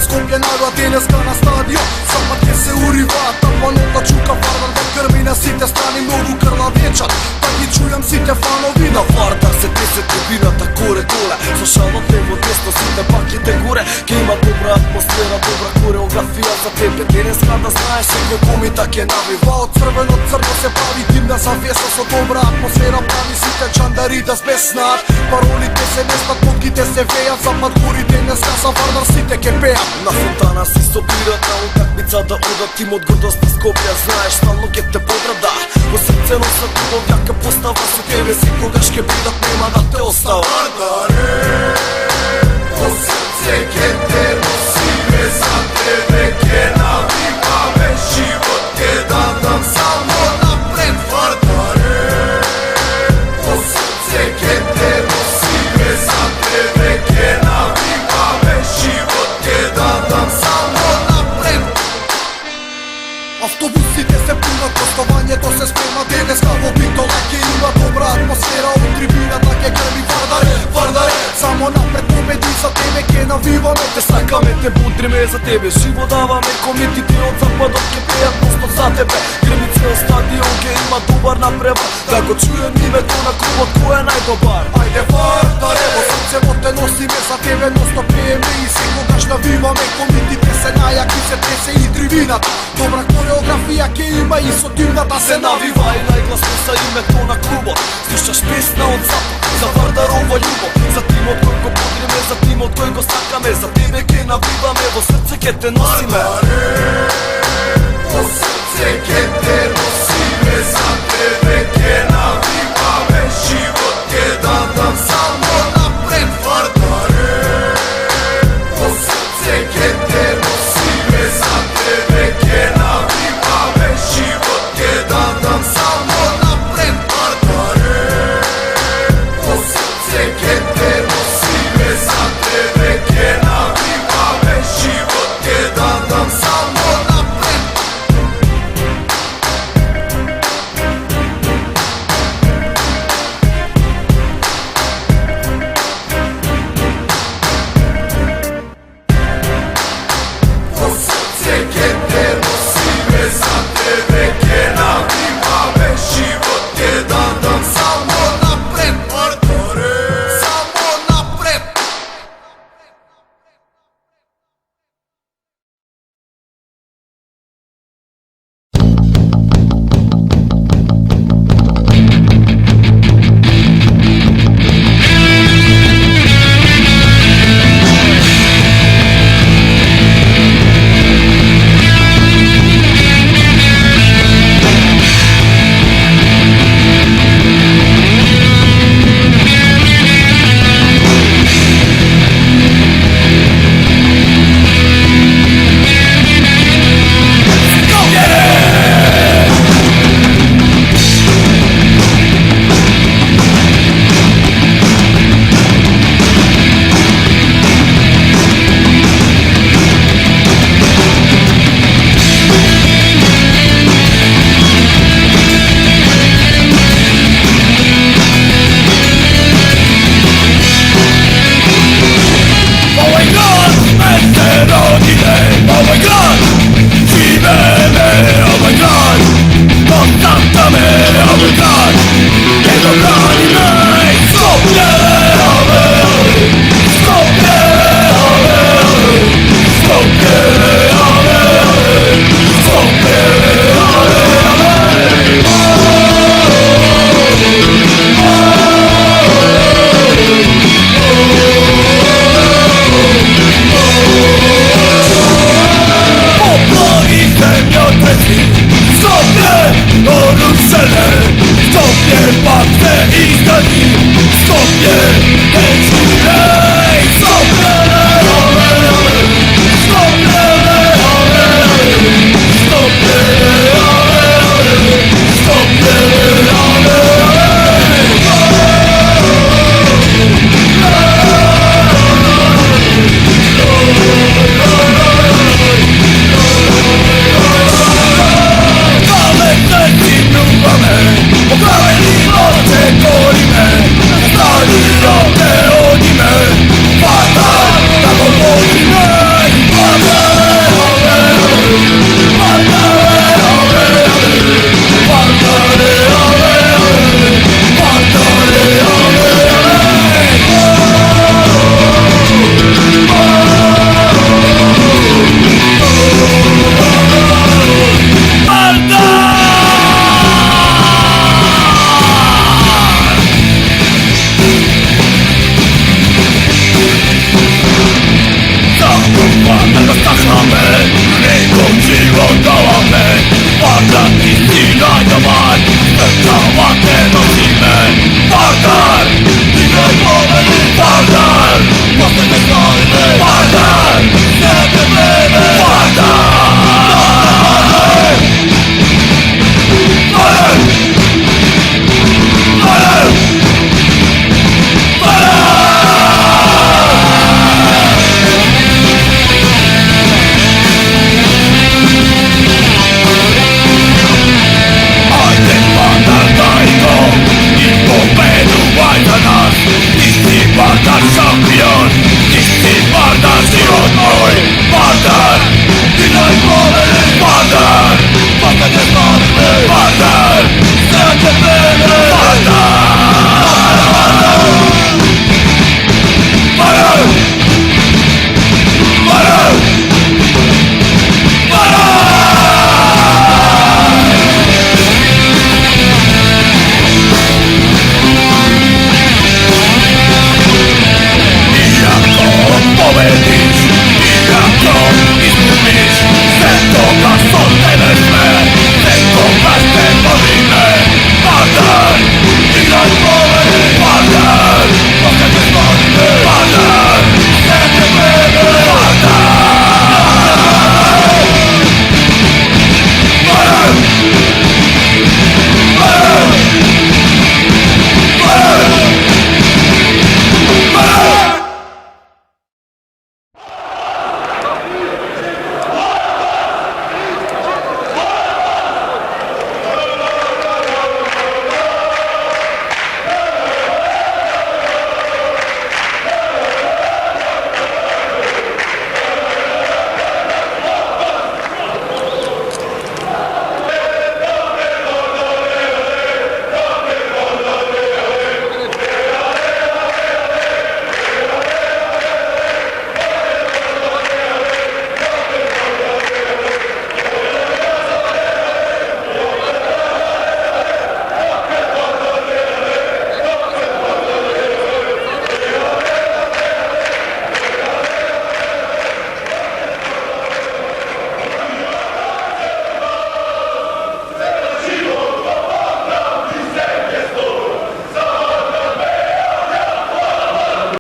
Skopja, Skopje, narod Atene ska na stadion. Zapatke se uriva, tamo nota čuka Vardar do krvi na site strani mnogu krla vječat. Tak i čujem site fanovi na Vardar se 10 tribinata gore dole. Slušavam levo desno site pakete gure. Ke ima dobra atmosfera, dobra koreografija za tebe. Terenska da znaš se ko komi tak je navivao. Crveno crno se pravi dimna zavjesa. So dobra atmosfera pravi site čandari da spesnat. Parolite se nestat, potkite se vejat. Zapad gorite dneska sa Vardar site ke pejat. Na fontana si sobirat, na utakmica da odat. Tim od gordosti Skopja znaš stalno ke te podrada. U srce nosa tudov jaka postava su tebe. Sikoga ške bidat nema da te ostava. Vardare, u srce ke te nosime. Za tebe ke navivame, život ke dam samo napred. Vardare, u srce ke te nosime. Za tebe ke navivame, život ke dam samo napred. Autobusite se punat, gostovanje to se sprema. Deneska vobito lake ima dobra atmosfera. U tribina take krvi Vardare, Vardare. Samo napred pobedi za tebe ke navivame. Te sakame, te budrime za tebe. Živo davame, komitite od zapadom ke pejat posto za tebe. Grmi ceo stadion ke ima dobar naprevar. Da go čujem ime to na kruvot ko je najdobar. Ajde Vardare, o srce te nosime za tebe. Nosto pejeme i sikogaš navivame. Komitite se najaki se trese i tribinata. Dobra koreografija ke ima i so divna da se naviva. I najglasno sa ime to na kruvot. Slušaš pesna od zapad za Vardarovo ljubav. Za tim od kojeg podrime, za tim od kojeg sakame. Za tebe ke navivame, evo srce ke te nosime. Vardare, u srce ke